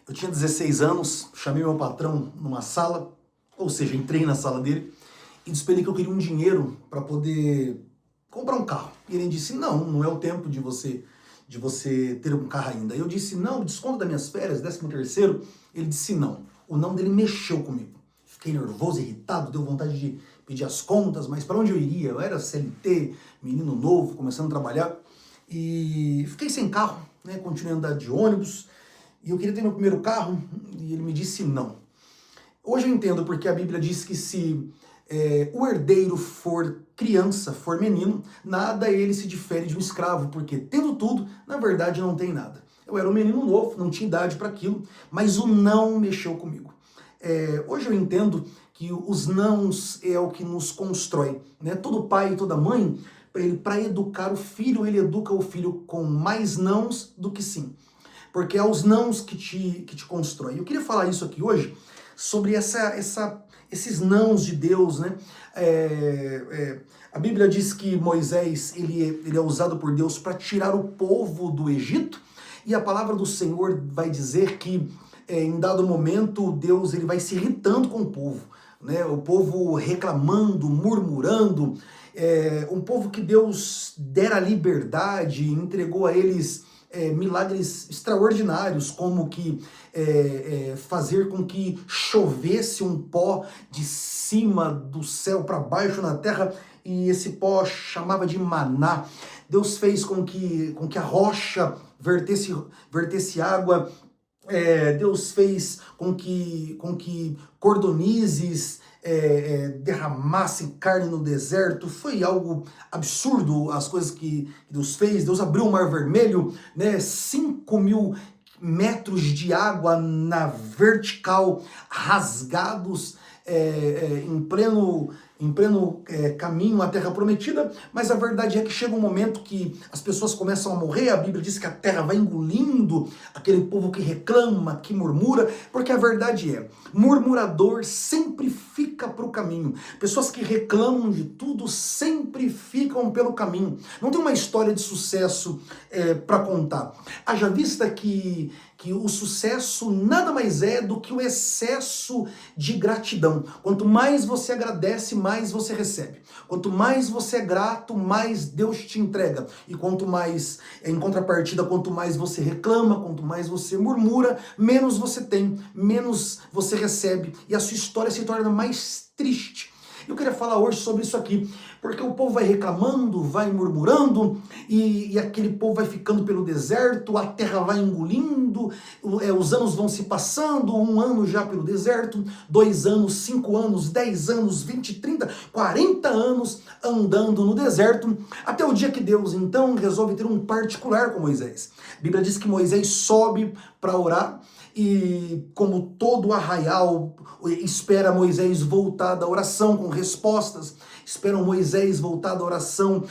Eu tinha 16 anos, chamei meu patrão numa sala, ou seja, entrei na sala dele e disse pra ele que eu queria um dinheiro para poder comprar um carro. E ele disse, não é o tempo de você ter um carro ainda. Eu disse, não, desconto das minhas férias, 13º. Ele disse não. O não dele mexeu comigo. Fiquei nervoso, irritado, deu vontade de pedir as contas, mas para onde eu iria? Eu era CLT, menino novo, começando a trabalhar, e fiquei sem carro, né? Continuei a andar de ônibus, e eu queria ter meu primeiro carro, e ele me disse não. Hoje eu entendo porque a Bíblia diz que se o herdeiro for criança, for menino, nada ele se difere de um escravo, porque tendo tudo, na verdade não tem nada. Eu era um menino novo, não tinha idade para aquilo, mas o não mexeu comigo. Hoje eu entendo que os nãos é o que nos constrói, né? Todo pai e toda mãe, para educar o filho, ele educa o filho com mais nãos do que sim. Porque é os nãos que te constrói. Eu queria falar isso aqui hoje, sobre esses nãos de Deus, né? A Bíblia diz que Moisés ele é usado por Deus para tirar o povo do Egito, e a palavra do Senhor vai dizer que em dado momento Deus ele vai se irritando com o povo, né? O povo reclamando, murmurando, um povo que Deus dera liberdade, entregou a eles milagres extraordinários, como que fazer com que chovesse um pó de cima do céu para baixo na terra, e esse pó chamava de maná. Deus fez com que a rocha vertesse água. Deus fez com que cordonizes derramassem carne no deserto. Foi algo absurdo as coisas que Deus fez. Deus abriu o Mar Vermelho, né? 5.000 metros de água na vertical, rasgados em pleno caminho à Terra Prometida, mas a verdade é que chega um momento que as pessoas começam a morrer. A Bíblia diz que a terra vai engolindo aquele povo que reclama, que murmura, porque a verdade é, murmurador sempre fica para o caminho. Pessoas que reclamam de tudo sempre ficam pelo caminho. Não tem uma história de sucesso para contar. Haja vista que o sucesso nada mais é do que o excesso de gratidão. Quanto mais você agradece, mais você recebe. Quanto mais você é grato, mais Deus te entrega. E quanto mais, em contrapartida, quanto mais você reclama, quanto mais você murmura, menos você tem, menos você recebe. E a sua história se torna mais triste. Eu queria falar hoje sobre isso aqui, porque o povo vai reclamando, vai murmurando, e aquele povo vai ficando pelo deserto, a terra vai engolindo, os anos vão se passando, 1 ano já pelo deserto, 2 anos, 5 anos, 10 anos, 20, 30, 40 anos andando no deserto, até o dia que Deus então resolve ter um particular com Moisés. A Bíblia diz que Moisés sobe para orar, e como todo arraial, espera Moisés voltar da oração com respostas, esperam Moisés voltar da oração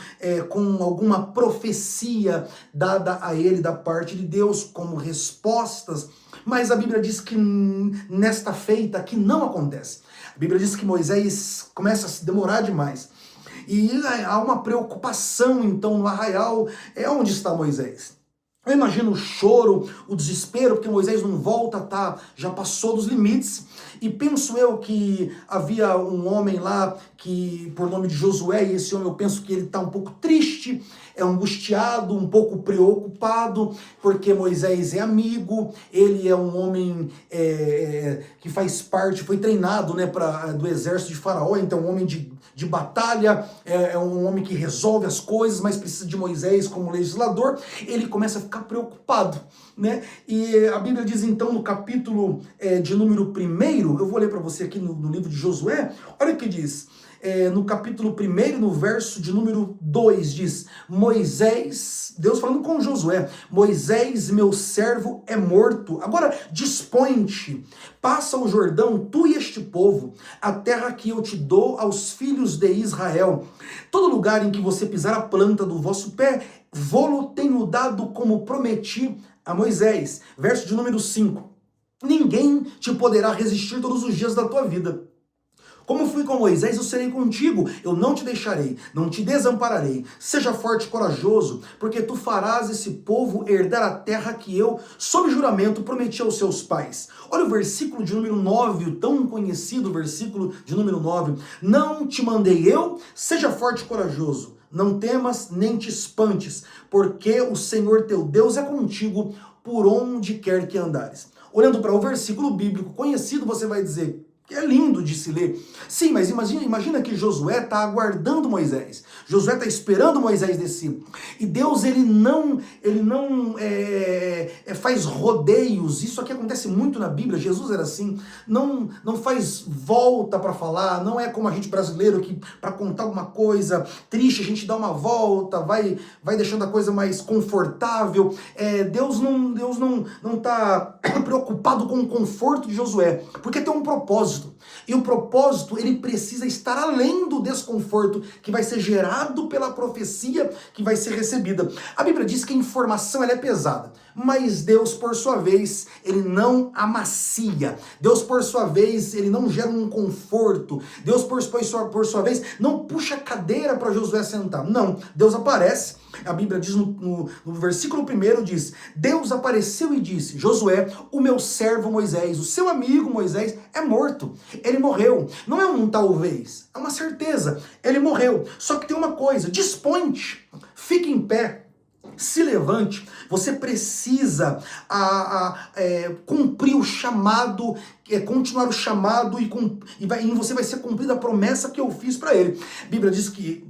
com alguma profecia dada a ele da parte de Deus como respostas, mas a Bíblia diz que nesta feita aqui não acontece. A Bíblia diz que Moisés começa a se demorar demais, e há uma preocupação então no arraial. Onde está Moisés? Eu imagino o choro, o desespero, porque Moisés não volta, já passou dos limites. E penso eu que havia um homem lá, que por nome de Josué, e esse homem eu penso que ele está um pouco triste, angustiado, um pouco preocupado, porque Moisés é amigo, ele é um homem que faz parte, foi treinado, né, do exército de Faraó, então um homem de batalha, é um homem que resolve as coisas, mas precisa de Moisés como legislador. Ele começa a ficar preocupado, né? E a Bíblia diz então no capítulo de número 1, eu vou ler para você aqui no livro de Josué, olha o que diz. No capítulo 1, no verso de número 2, diz: Moisés, Deus falando com Josué, Moisés, meu servo, é morto. Agora dispõe-te, passa o Jordão, tu e este povo, a terra que eu te dou aos filhos de Israel. Todo lugar em que você pisar a planta do vosso pé, vô-lo tenho dado como prometi a Moisés. Verso de número 5. Ninguém te poderá resistir todos os dias da tua vida. Como fui com Moisés, eu serei contigo. Eu não te deixarei, não te desampararei. Seja forte e corajoso, porque tu farás esse povo herdar a terra que eu, sob juramento, prometi aos seus pais. Olha o versículo de número 9, o tão conhecido versículo de número 9. Não te mandei eu? Seja forte e corajoso. Não temas nem te espantes, porque o Senhor teu Deus é contigo por onde quer que andares. Olhando para o versículo bíblico conhecido, você vai dizer que é lindo de se ler. Sim, mas imagina que Josué está aguardando Moisés. Josué está esperando Moisés descer. E Deus, ele não faz rodeios. Isso aqui acontece muito na Bíblia. Jesus era assim. Não faz volta para falar. Não é como a gente brasileiro que para contar alguma coisa triste a gente dá uma volta, vai deixando a coisa mais confortável. Deus não está preocupado com o conforto de Josué, porque tem um propósito. E o propósito, ele precisa estar além do desconforto que vai ser gerado pela profecia que vai ser recebida. A Bíblia diz que a informação ela é pesada, mas Deus, por sua vez, ele não amacia. Deus, por sua vez, ele não gera um conforto. Deus, por sua vez, não puxa a cadeira para Josué sentar. Não, Deus aparece. A Bíblia diz no versículo 1, diz, Deus apareceu e disse, Josué, o meu servo Moisés, o seu amigo Moisés é morto. Ele morreu. Não é um talvez, é uma certeza. Ele morreu. Só que tem uma coisa, dispõe-te, fique em pé, se levante. Você precisa cumprir o chamado, continuar o chamado e você vai ser cumprida a promessa que eu fiz para ele. A Bíblia diz que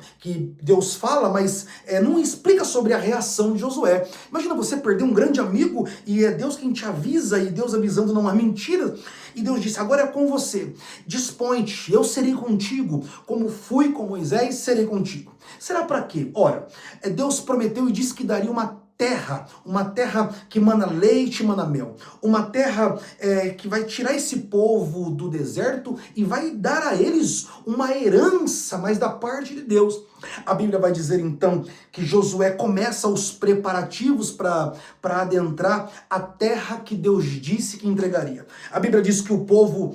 Deus fala, mas não explica sobre a reação de Josué. Imagina você perder um grande amigo e é Deus quem te avisa, e Deus avisando não há mentira. E Deus disse, agora é com você, dispõe-te, eu serei contigo, como fui com Moisés, serei contigo. Será para quê? Ora, Deus prometeu e disse que daria uma terra que mana leite e mana mel, uma terra que vai tirar esse povo do deserto e vai dar a eles uma herança, mas da parte de Deus. A Bíblia vai dizer então que Josué começa os preparativos para adentrar a terra que Deus disse que entregaria. A Bíblia diz que o povo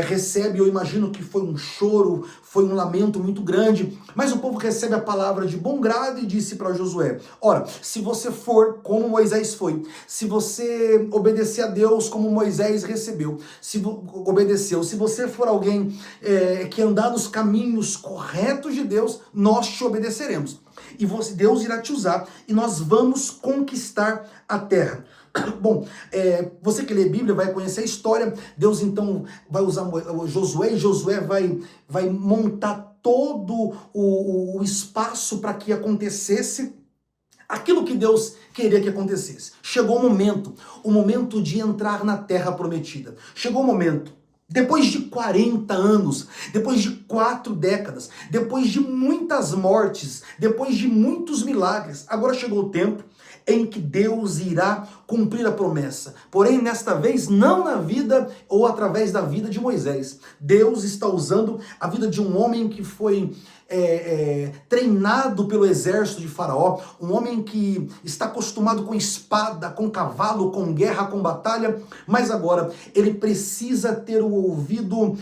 recebe, eu imagino que foi um choro, foi um lamento muito grande, mas o povo recebe a palavra de bom grado e disse para Josué, ora, se você for como Moisés foi, se você obedecer a Deus como Moisés obedeceu, se você for alguém que andar nos caminhos corretos de Deus, nós te obedeceremos. E Deus irá te usar e nós vamos conquistar a terra. Bom, você que lê a Bíblia vai conhecer a história. Deus então vai usar Josué, e Josué vai montar todo o espaço para que acontecesse aquilo que Deus queria que acontecesse. Chegou o momento de entrar na terra prometida. Chegou o momento. Depois de 40 anos, depois de 4 décadas, depois de muitas mortes, depois de muitos milagres, agora chegou o tempo em que Deus irá cumprir a promessa. Porém, nesta vez, não na vida ou através da vida de Moisés. Deus está usando a vida de um homem que foi treinado pelo exército de Faraó, um homem que está acostumado com espada, com cavalo, com guerra, com batalha, mas agora ele precisa ter o ouvido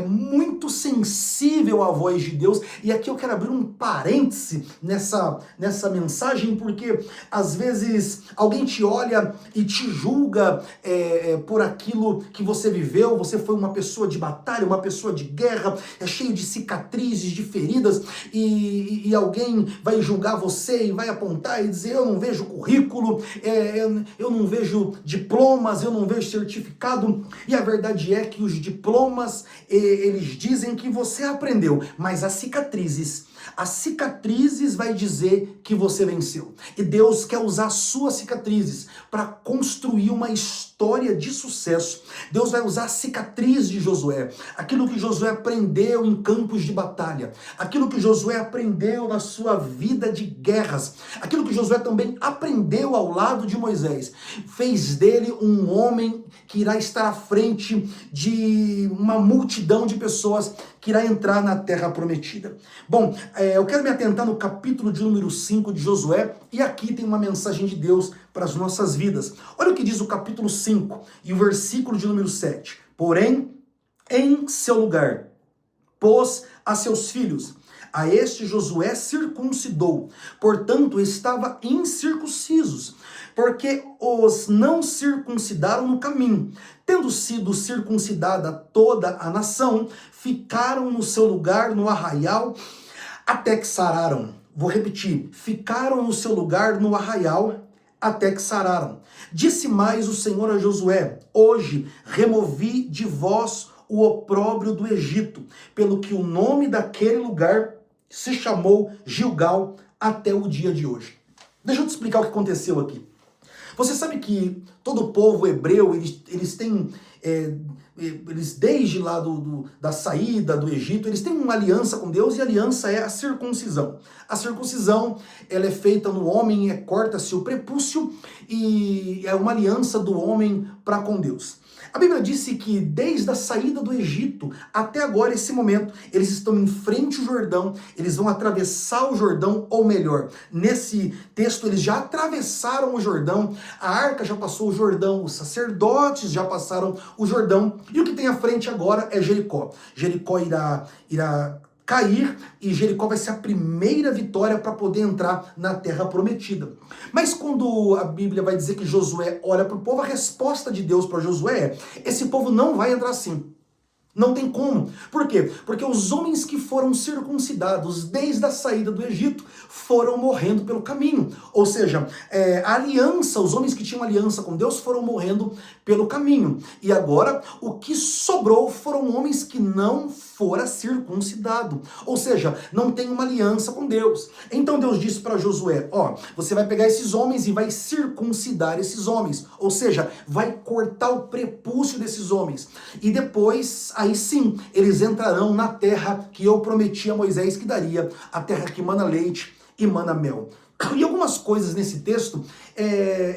muito sensível à voz de Deus. E aqui eu quero abrir um parêntese nessa mensagem, porque às vezes alguém te olha e te julga por aquilo que você viveu. Você foi uma pessoa de batalha, uma pessoa de guerra, cheio de cicatrizes, de feridas, e alguém vai julgar você e vai apontar e dizer, eu não vejo currículo, eu não vejo diplomas, eu não vejo certificado. E a verdade é que os diplomas, eles dizem que você aprendeu, mas as cicatrizes vai dizer que você venceu. E Deus quer usar suas cicatrizes para construir uma história de sucesso. Deus vai usar a cicatriz de Josué, aquilo que Josué aprendeu em campos de batalha, aquilo que Josué aprendeu na sua vida de guerras, aquilo que Josué também aprendeu ao lado de Moisés, fez dele um homem que irá estar à frente de uma multidão de pessoas que irá entrar na terra prometida. Bom, eu quero me atentar no capítulo de número 5 de Josué, e aqui tem uma mensagem de Deus para as nossas vidas. Olha o que diz o capítulo 5 e o versículo de número 7. Porém, em seu lugar, pôs a seus filhos. A este Josué circuncidou, portanto estava incircuncisos, porque os não circuncidaram no caminho. Tendo sido circuncidada toda a nação, ficaram no seu lugar no arraial até que sararam. Vou repetir, ficaram no seu lugar no arraial até que sararam. Disse mais o Senhor a Josué: hoje removi de vós o opróbrio do Egito, pelo que o nome daquele lugar se chamou Gilgal até o dia de hoje. Deixa eu te explicar o que aconteceu aqui. Você sabe que todo o povo hebreu, eles têm, eles desde lá da saída do Egito, eles têm uma aliança com Deus, e a aliança é a circuncisão. A circuncisão, ela é feita no homem, corta-se o prepúcio, e é uma aliança do homem para com Deus. A Bíblia disse que desde a saída do Egito até agora, esse momento, eles estão em frente ao Jordão, eles vão atravessar o Jordão, ou melhor, nesse texto eles já atravessaram o Jordão, a arca já passou o Jordão, os sacerdotes já passaram o Jordão, e o que tem à frente agora é Jericó. Jericó irá cair, e Jericó vai ser a primeira vitória para poder entrar na terra prometida. Mas quando a Bíblia vai dizer que Josué olha para o povo, a resposta de Deus para Josué é: esse povo não vai entrar assim. Não tem como. Por quê? Porque os homens que foram circuncidados desde a saída do Egito foram morrendo pelo caminho. Ou seja, a aliança, os homens que tinham aliança com Deus foram morrendo pelo caminho. E agora, o que sobrou foram homens que não foram circuncidados. Ou seja, não tem uma aliança com Deus. Então Deus disse para Josué: ó, você vai pegar esses homens e vai circuncidar esses homens. Ou seja, vai cortar o prepúcio desses homens. E depois, aí sim, eles entrarão na terra que eu prometi a Moisés que daria, a terra que mana leite e mana mel. E algumas coisas nesse texto,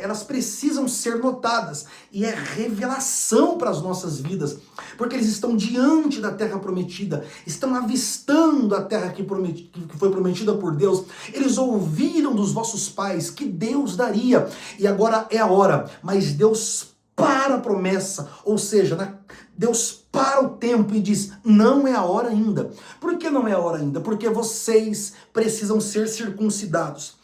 elas precisam ser notadas, e é revelação para as nossas vidas, porque eles estão diante da terra prometida, estão avistando a terra que foi prometida por Deus, eles ouviram dos vossos pais que Deus daria, e agora é a hora, mas Deus para a promessa, ou seja, Deus para o tempo e diz: não é a hora ainda. Por que não é a hora ainda? Porque vocês precisam ser circuncidados.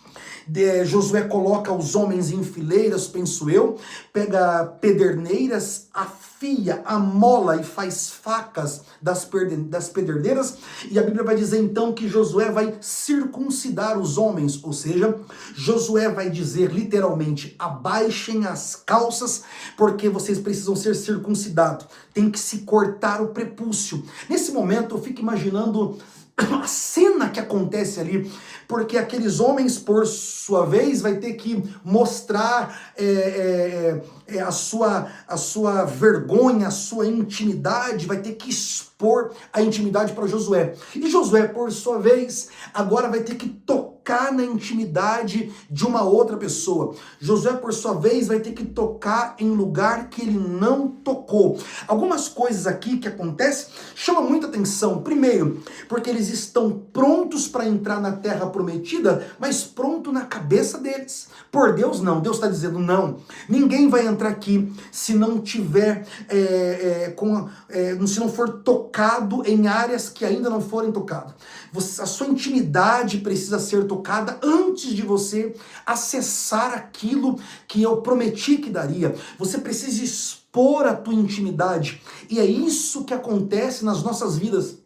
Josué coloca os homens em fileiras, penso eu, pega pederneiras, afia, amola e faz facas das pederneiras, e a Bíblia vai dizer então que Josué vai circuncidar os homens, ou seja, Josué vai dizer literalmente: abaixem as calças, porque vocês precisam ser circuncidados, tem que se cortar o prepúcio. Nesse momento eu fico imaginando a cena que acontece ali, porque aqueles homens, por sua vez, vai ter que mostrar a sua vergonha, a sua intimidade, vai ter que expor a intimidade para Josué. E Josué, por sua vez, agora vai ter que tocar na intimidade de uma outra pessoa. Josué, por sua vez, vai ter que tocar em lugar que ele não tocou. Algumas coisas aqui que acontecem chamam muita atenção. Primeiro, porque eles estão prontos para entrar na terra prometida, mas pronto na cabeça deles. Por Deus, não. Deus está dizendo: não, ninguém vai entrar aqui se não tiver, se não for tocado em áreas que ainda não forem tocadas. A sua intimidade precisa ser tocada antes de você acessar aquilo que eu prometi que daria. Você precisa expor a tua intimidade. E é isso que acontece nas nossas vidas.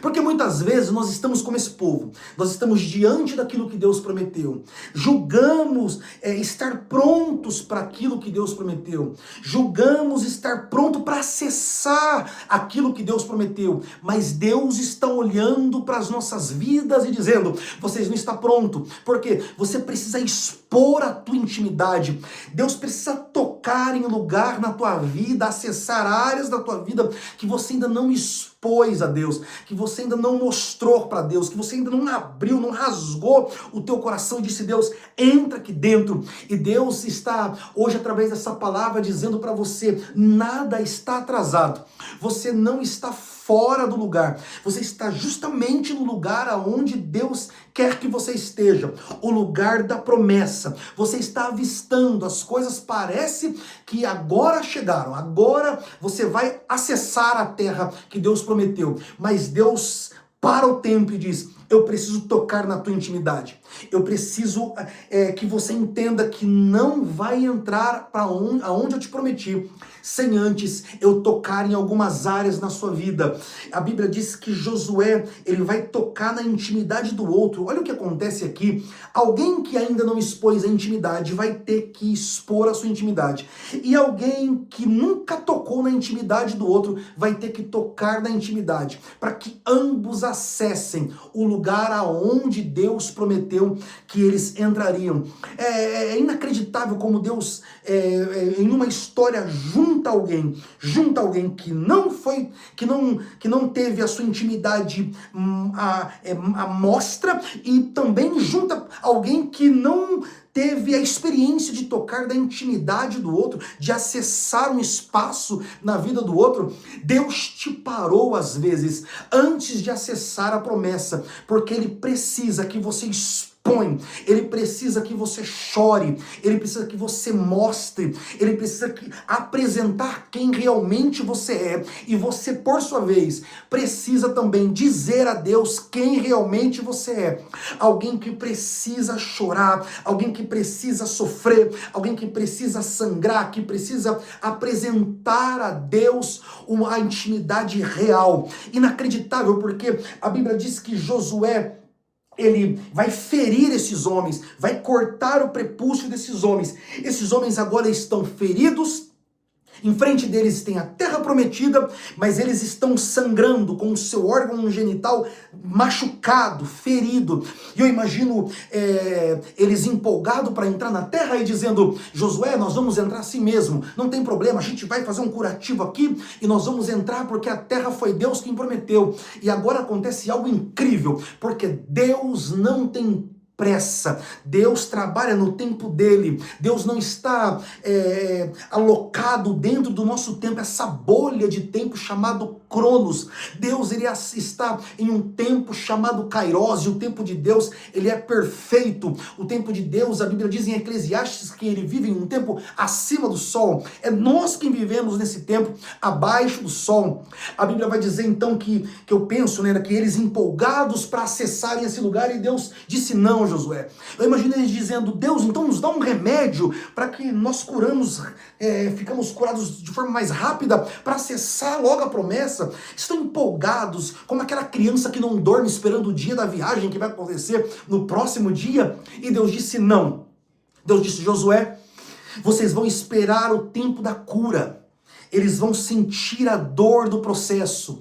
Porque muitas vezes nós estamos como esse povo, nós estamos diante daquilo que Deus prometeu, julgamos estar prontos para aquilo que Deus prometeu, julgamos estar pronto para acessar aquilo que Deus prometeu, mas Deus está olhando para as nossas vidas e dizendo: vocês não estão prontos, porque você precisa expor a tua intimidade, Deus precisa tocar em lugar na tua vida, acessar áreas da tua vida que você ainda não expôs a Deus, que você ainda não mostrou para Deus, que você ainda não abriu, não rasgou o teu coração e disse: Deus, entra aqui dentro. E Deus está hoje, através dessa palavra, dizendo para você: nada está atrasado, você não está fora do lugar, você está justamente no lugar aonde Deus quer que você esteja, o lugar da promessa, você está avistando, as coisas parece que agora chegaram, agora você vai acessar a terra que Deus prometeu, mas Deus para o tempo e diz: eu preciso tocar na tua intimidade. Eu preciso que você entenda que não vai entrar para aonde eu te prometi, sem antes eu tocar em algumas áreas na sua vida. A Bíblia diz que Josué, ele vai tocar na intimidade do outro. Olha o que acontece aqui. Alguém que ainda não expôs a intimidade vai ter que expor a sua intimidade. E alguém que nunca tocou na intimidade do outro vai ter que tocar na intimidade, para que ambos acessem o lugar aonde Deus prometeu que eles entrariam. É inacreditável como Deus, em uma história, junta alguém que não foi, que não teve a sua intimidade à mostra, e também junta alguém que não teve a experiência de tocar da intimidade do outro, de acessar um espaço na vida do outro. Deus te parou às vezes antes de acessar a promessa, porque Ele precisa que você expõe, Ele precisa que você chore, Ele precisa que você mostre, Ele precisa apresentar quem realmente você é, e você, por sua vez, precisa também dizer a Deus quem realmente você é. Alguém que precisa chorar, alguém que precisa sofrer, alguém que precisa sangrar, que precisa apresentar a Deus uma intimidade real. Inacreditável, porque a Bíblia diz que Josué, ele vai ferir esses homens, vai cortar o prepúcio desses homens. Esses homens agora estão feridos. Em frente deles tem a terra prometida, mas eles estão sangrando, com o seu órgão genital machucado, ferido. E eu imagino eles empolgados para entrar na terra e dizendo: Josué, nós vamos entrar assim mesmo, não tem problema, a gente vai fazer um curativo aqui e nós vamos entrar porque a terra foi Deus quem prometeu. E agora acontece algo incrível, porque Deus não tem pressa, Deus trabalha no tempo dele, Deus não está alocado dentro do nosso tempo, essa bolha de tempo chamado Cronos. Deus, ele está em um tempo chamado Kairos, e o tempo de Deus, ele é perfeito. O tempo de Deus, a Bíblia diz em Eclesiastes que ele vive em um tempo acima do sol. É nós que vivemos nesse tempo abaixo do sol. A Bíblia vai dizer então que eu penso, né, que eles empolgados para acessarem esse lugar, e Deus disse: não, Josué. Eu imagino eles dizendo: Deus, então nos dá um remédio para que nós ficamos curados de forma mais rápida para acessar logo a promessa. Estão empolgados, como aquela criança que não dorme esperando o dia da viagem que vai acontecer no próximo dia. E Deus disse: não. Deus disse: Josué, vocês vão esperar o tempo da cura. Eles vão sentir a dor do processo.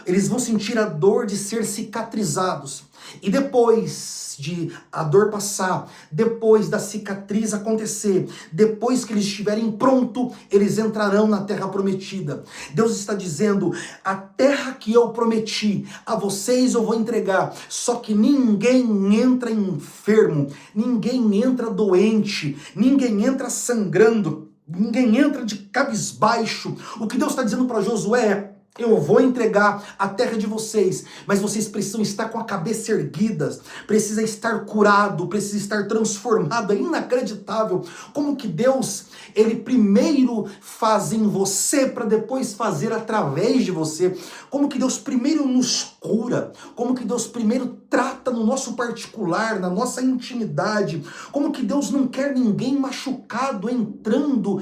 Eles vão sentir a dor de ser cicatrizados. E depois de a dor passar, depois da cicatriz acontecer, depois que eles estiverem prontos, eles entrarão na terra prometida. Deus está dizendo: a terra que eu prometi a vocês eu vou entregar, só que ninguém entra enfermo, ninguém entra doente, ninguém entra sangrando, ninguém entra de cabisbaixo. O que Deus está dizendo para Josué é: eu vou entregar a terra de vocês, mas vocês precisam estar com a cabeça erguida, precisa estar curado, precisa estar transformado. É inacreditável como que Deus, ele primeiro faz em você para depois fazer através de você. Como que Deus primeiro nos cura, como que Deus primeiro trata no nosso particular, na nossa intimidade, como que Deus não quer ninguém machucado entrando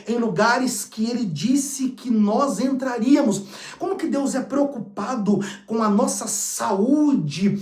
em lugares que ele disse que nós entraríamos. Como que Deus é preocupado com a nossa saúde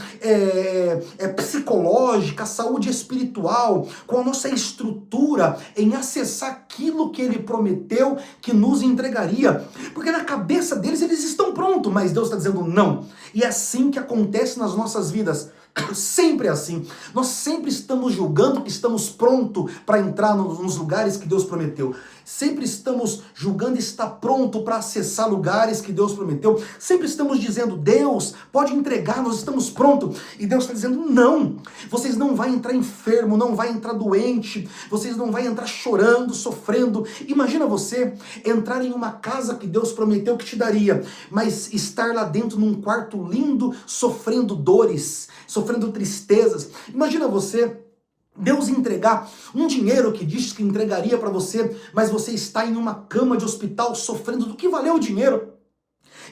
psicológica, saúde espiritual, com a nossa estrutura, em acessar aquilo que ele prometeu que nos entregaria. Porque na cabeça deles eles estão prontos, mas Deus está dizendo não. E é assim que acontece nas nossas vidas. Sempre é assim. Nós sempre estamos julgando que estamos prontos para entrar nos lugares que Deus prometeu. sempre estamos julgando estar pronto para acessar lugares que Deus prometeu, sempre estamos dizendo, Deus, pode entregar, nós estamos prontos, e Deus está dizendo, não, vocês não vão entrar enfermo, não vai entrar doente, vocês não vão entrar chorando, sofrendo. Imagina você entrar em uma casa que Deus prometeu que te daria, mas estar lá dentro num quarto lindo, sofrendo dores, sofrendo tristezas. Imagina você Deus entregar um dinheiro que diz que entregaria para você, mas você está em uma cama de hospital sofrendo. Do que valeu o dinheiro?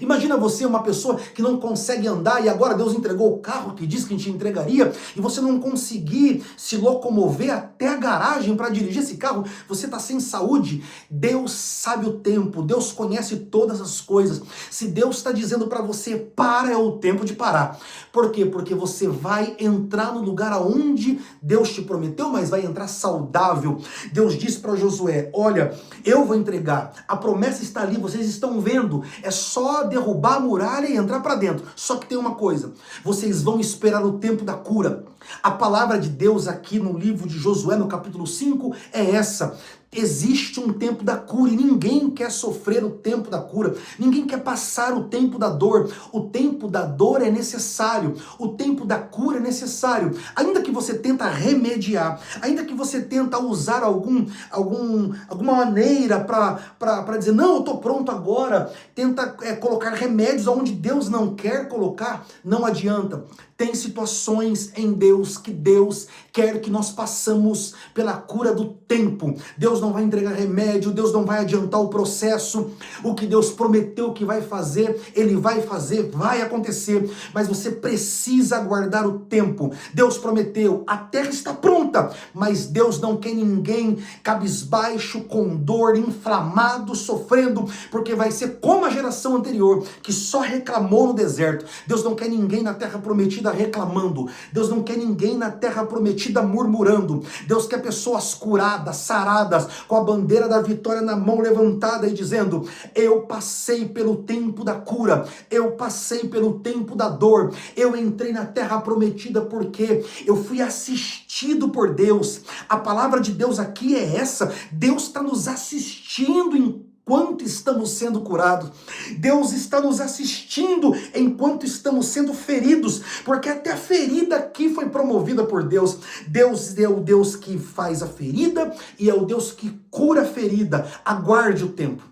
Imagina você, uma pessoa que não consegue andar, e agora Deus entregou o carro que diz que te entregaria, e você não conseguir se locomover até a garagem para dirigir esse carro, você está sem saúde. Deus sabe o tempo, Deus conhece todas as coisas. Se Deus está dizendo para você, para, é o tempo de parar. Por quê? Porque você vai entrar no lugar aonde Deus te prometeu, mas vai entrar saudável. Deus disse para Josué, olha, eu vou entregar, a promessa está ali, vocês estão vendo, é só derrubar a muralha e entrar para dentro. Só que tem uma coisa, vocês vão esperar o tempo da cura. A palavra de Deus aqui no livro de Josué, no capítulo 5, é essa. Existe um tempo da cura e ninguém quer sofrer o tempo da cura, ninguém quer passar o tempo da dor. O tempo da dor é necessário, o tempo da cura é necessário. Ainda que você tenta remediar, ainda que você tenta usar alguma maneira para dizer, não, eu estou pronto agora, tenta colocar remédios onde Deus não quer colocar, não adianta. Tem situações em Deus que Deus quer que nós passamos pela cura do tempo. Deus não vai entregar remédio, Deus não vai adiantar o processo. O que Deus prometeu que vai fazer, Ele vai fazer, vai acontecer. Mas você precisa aguardar o tempo. Deus prometeu, a terra está pronta, mas Deus não quer ninguém cabisbaixo, com dor, inflamado, sofrendo, porque vai ser como a geração anterior, que só reclamou no deserto. Deus não quer ninguém na terra prometida reclamando. Deus não quer ninguém na terra prometida murmurando. Deus quer pessoas curadas, saradas, com a bandeira da vitória na mão levantada e dizendo, eu passei pelo tempo da cura, eu passei pelo tempo da dor, eu entrei na terra prometida porque eu fui assistido por Deus. A palavra de Deus aqui é essa, Deus está nos assistindo enquanto estamos sendo curados. Deus está nos assistindo enquanto estamos sendo feridos, porque até a ferida aqui foi promovida por Deus. Deus é o Deus que faz a ferida e é o Deus que cura a ferida. Aguarde o tempo.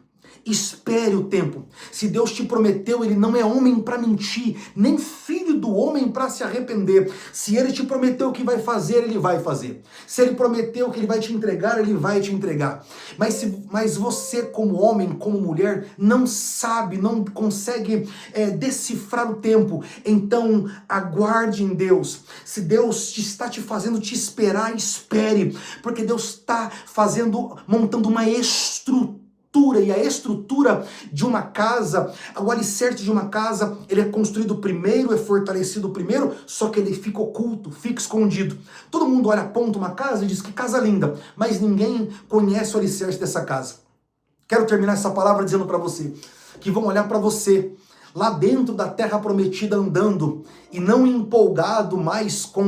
Espere o tempo. Se Deus te prometeu, Ele não é homem para mentir, nem filho do homem para se arrepender. Se Ele te prometeu que vai fazer, Ele vai fazer. Se Ele prometeu que Ele vai te entregar, Ele vai te entregar. Mas você, como homem, como mulher, não sabe, não consegue decifrar o tempo. Então, aguarde em Deus. Se Deus está te fazendo te esperar, espere. Porque Deus está montando uma estrutura. E a estrutura de uma casa, o alicerce de uma casa, ele é construído primeiro, é fortalecido primeiro, só que ele fica oculto, fica escondido. Todo mundo olha, aponta uma casa e diz que casa linda, mas ninguém conhece o alicerce dessa casa. Quero terminar essa palavra dizendo para você, que vão olhar para você, lá dentro da terra prometida andando, e não empolgado mais com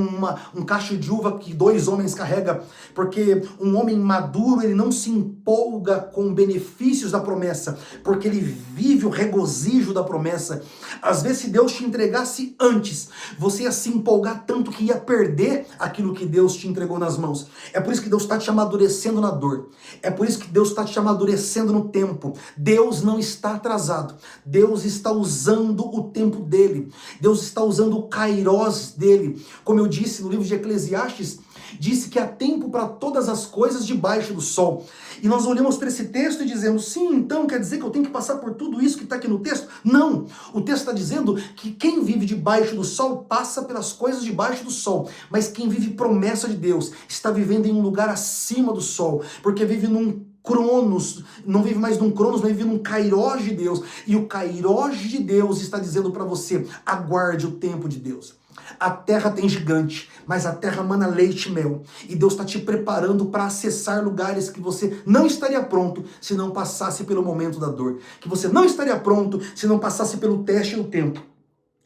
um cacho de uva que 2 homens carregam, porque um homem maduro, ele não se empolga com benefícios da promessa, porque ele vive o regozijo da promessa. Às vezes, se Deus te entregasse antes, você ia se empolgar tanto que ia perder aquilo que Deus te entregou nas mãos. É por isso que Deus está te amadurecendo na dor. É por isso que Deus está te amadurecendo no tempo. Deus não está atrasado. Deus está usando o tempo dele. Deus está usando o kairós dele. Como eu disse no livro de Eclesiastes, disse que há tempo para todas as coisas debaixo do sol. E nós olhamos para esse texto e dizemos, sim, então quer dizer que eu tenho que passar por tudo isso que está aqui no texto? Não, o texto está dizendo que quem vive debaixo do sol passa pelas coisas debaixo do sol, mas quem vive promessa de Deus está vivendo em um lugar acima do sol, porque vive num Cronos, não vive mais num Cronos, mas vive num Kairós de Deus, e o Kairós de Deus está dizendo para você, aguarde o tempo de Deus. A terra tem gigante, mas a terra mana leite e mel. E Deus está te preparando para acessar lugares que você não estaria pronto se não passasse pelo momento da dor. Que você não estaria pronto se não passasse pelo teste do tempo.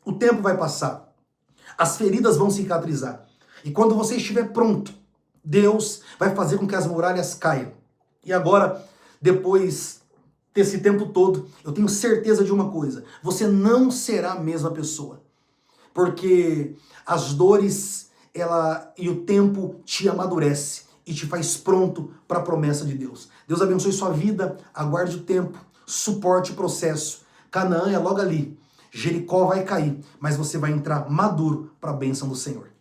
O tempo vai passar. As feridas vão cicatrizar. E quando você estiver pronto, Deus vai fazer com que as muralhas caiam. E agora, depois desse tempo todo, eu tenho certeza de uma coisa: você não será a mesma pessoa. Porque as dores e o tempo te amadurece e te faz pronto para a promessa de Deus. Deus abençoe sua vida, aguarde o tempo, suporte o processo. Canaã é logo ali. Jericó vai cair, mas você vai entrar maduro para a bênção do Senhor.